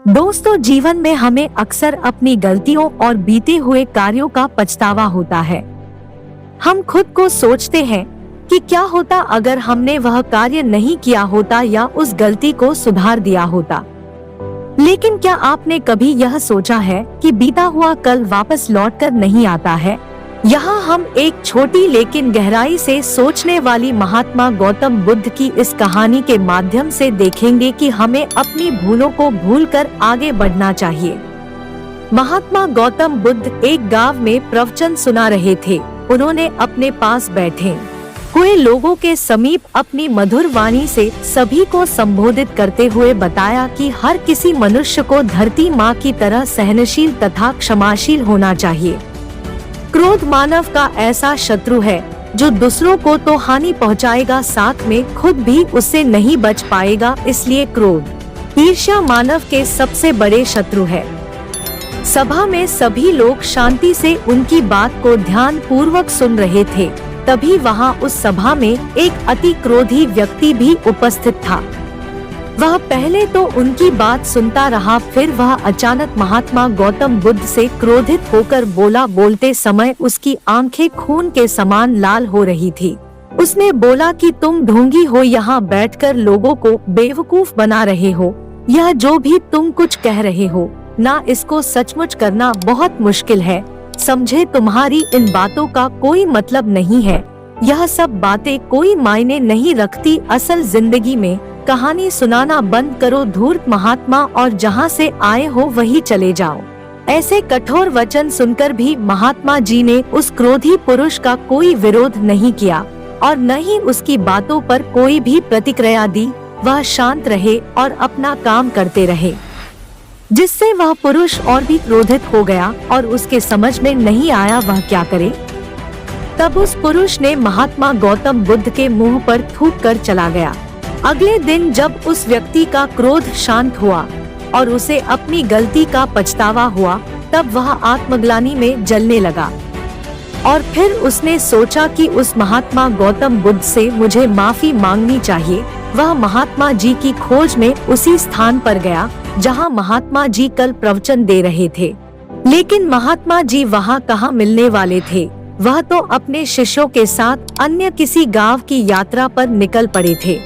दोस्तों, जीवन में हमें अक्सर अपनी गलतियों और बीते हुए कार्यों का पछतावा होता है। हम खुद को सोचते हैं कि क्या होता अगर हमने वह कार्य नहीं किया होता या उस गलती को सुधार दिया होता। लेकिन क्या आपने कभी यह सोचा है कि बीता हुआ कल वापस लौटकर नहीं आता है? यहाँ हम एक छोटी लेकिन गहराई से सोचने वाली महात्मा गौतम बुद्ध की इस कहानी के माध्यम से देखेंगे कि हमें अपनी भूलों को भूलकर आगे बढ़ना चाहिए। महात्मा गौतम बुद्ध एक गांव में प्रवचन सुना रहे थे। उन्होंने अपने पास बैठे हुए लोगों के समीप अपनी मधुर वाणी से सभी को संबोधित करते हुए बताया कि हर किसी मनुष्य को धरती माँ की तरह सहनशील तथा क्षमाशील होना चाहिए। क्रोध मानव का ऐसा शत्रु है जो दूसरों को तो हानि पहुंचाएगा, साथ में खुद भी उससे नहीं बच पाएगा। इसलिए क्रोध, ईर्ष्या मानव के सबसे बड़े शत्रु है। सभा में सभी लोग शांति से उनकी बात को ध्यान पूर्वक सुन रहे थे। तभी वहां उस सभा में एक अति क्रोधी व्यक्ति भी उपस्थित था। वह पहले तो उनकी बात सुनता रहा, फिर वह अचानक महात्मा गौतम बुद्ध से क्रोधित होकर बोला। बोलते समय उसकी आंखें खून के समान लाल हो रही थी। उसने बोला कि तुम ढोंगी हो, यहाँ बैठकर लोगों को बेवकूफ बना रहे हो। यह जो भी तुम कुछ कह रहे हो ना, इसको सचमुच करना बहुत मुश्किल है। समझे, तुम्हारी इन बातों का कोई मतलब नहीं है। यह सब बातें कोई मायने नहीं रखती। असल जिंदगी में कहानी सुनाना बंद करो, धूर्त महात्मा, और जहाँ से आए हो वही चले जाओ। ऐसे कठोर वचन सुनकर भी महात्मा जी ने उस क्रोधी पुरुष का कोई विरोध नहीं किया और न ही उसकी बातों पर कोई भी प्रतिक्रिया दी। वह शांत रहे और अपना काम करते रहे, जिससे वह पुरुष और भी क्रोधित हो गया और उसके समझ में नहीं आया वह क्या करे। तब उस पुरुष ने महात्मा गौतम बुद्ध के मुंह पर थूक कर चला गया। अगले दिन जब उस व्यक्ति का क्रोध शांत हुआ और उसे अपनी गलती का पछतावा हुआ, तब वह आत्मग्लानि में जलने लगा और फिर उसने सोचा कि उस महात्मा गौतम बुद्ध से मुझे माफी मांगनी चाहिए। वह महात्मा जी की खोज में उसी स्थान पर गया जहां महात्मा जी कल प्रवचन दे रहे थे। लेकिन महात्मा जी वहां कहाँ मिलने वाले थे? वह तो अपने शिष्यों के साथ अन्य किसी गांव की यात्रा पर निकल पड़े थे।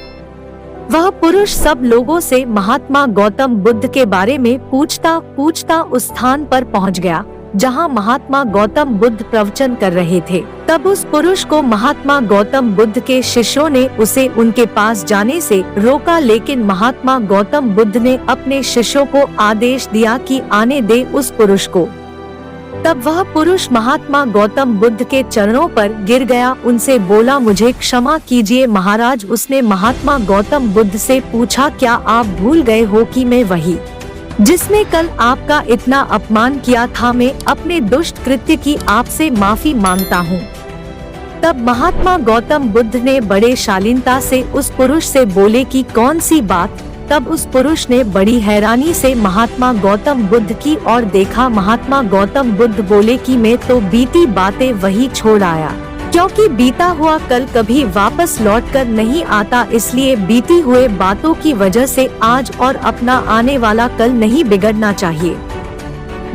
वह पुरुष सब लोगों से महात्मा गौतम बुद्ध के बारे में पूछता पूछता उस स्थान पर पहुंच गया जहां महात्मा गौतम बुद्ध प्रवचन कर रहे थे। तब उस पुरुष को महात्मा गौतम बुद्ध के शिष्यों ने उसे उनके पास जाने से रोका, लेकिन महात्मा गौतम बुद्ध ने अपने शिष्यों को आदेश दिया कि आने दे उस पुरुष को। तब वह पुरुष महात्मा गौतम बुद्ध के चरणों पर गिर गया, उनसे बोला, मुझे क्षमा कीजिए महाराज। उसने महात्मा गौतम बुद्ध से पूछा, क्या आप भूल गए हो कि मैं वही जिसने कल आपका इतना अपमान किया था? मैं अपने दुष्ट कृत्य की आपसे माफी मांगता हूँ। तब महात्मा गौतम बुद्ध ने बड़े शालीनता से उस पुरुष से बोले कि कौन सी बात? तब उस पुरुष ने बड़ी हैरानी से महात्मा गौतम बुद्ध की ओर देखा। महात्मा गौतम बुद्ध बोले कि मैं तो बीती बातें वही छोड़ आया, क्योंकि बीता हुआ कल कभी वापस लौटकर नहीं आता। इसलिए बीती हुए बातों की वजह से आज और अपना आने वाला कल नहीं बिगड़ना चाहिए।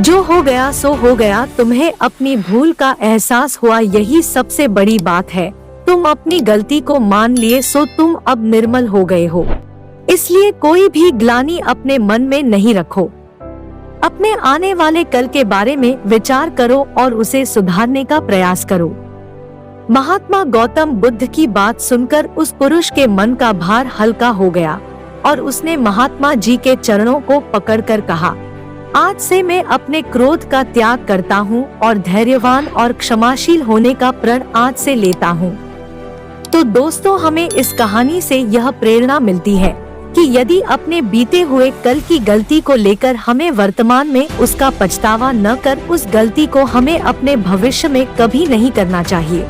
जो हो गया सो हो गया। तुम्हें अपनी भूल का एहसास हुआ, यही सबसे बड़ी बात है। तुम अपनी गलती को मान लिए, सो तुम अब निर्मल हो गए हो। इसलिए कोई भी ग्लानि अपने मन में नहीं रखो। अपने आने वाले कल के बारे में विचार करो और उसे सुधारने का प्रयास करो। महात्मा गौतम बुद्ध की बात सुनकर उस पुरुष के मन का भार हल्का हो गया और उसने महात्मा जी के चरणों को पकड़कर कहा, आज से मैं अपने क्रोध का त्याग करता हूँ और धैर्यवान और क्षमाशील होने का प्रण आज से लेता हूँ। तो दोस्तों, हमें इस कहानी से यह प्रेरणा मिलती है कि यदि अपने बीते हुए कल की गलती को लेकर हमें वर्तमान में उसका पछतावा न कर, उस गलती को हमें अपने भविष्य में कभी नहीं करना चाहिए,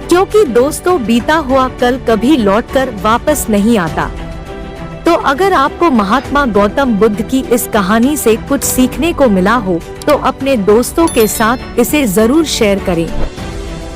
क्योंकि दोस्तों बीता हुआ कल कभी लौटकर वापस नहीं आता। तो अगर आपको महात्मा गौतम बुद्ध की इस कहानी से कुछ सीखने को मिला हो तो अपने दोस्तों के साथ इसे जरूर शेयर करें।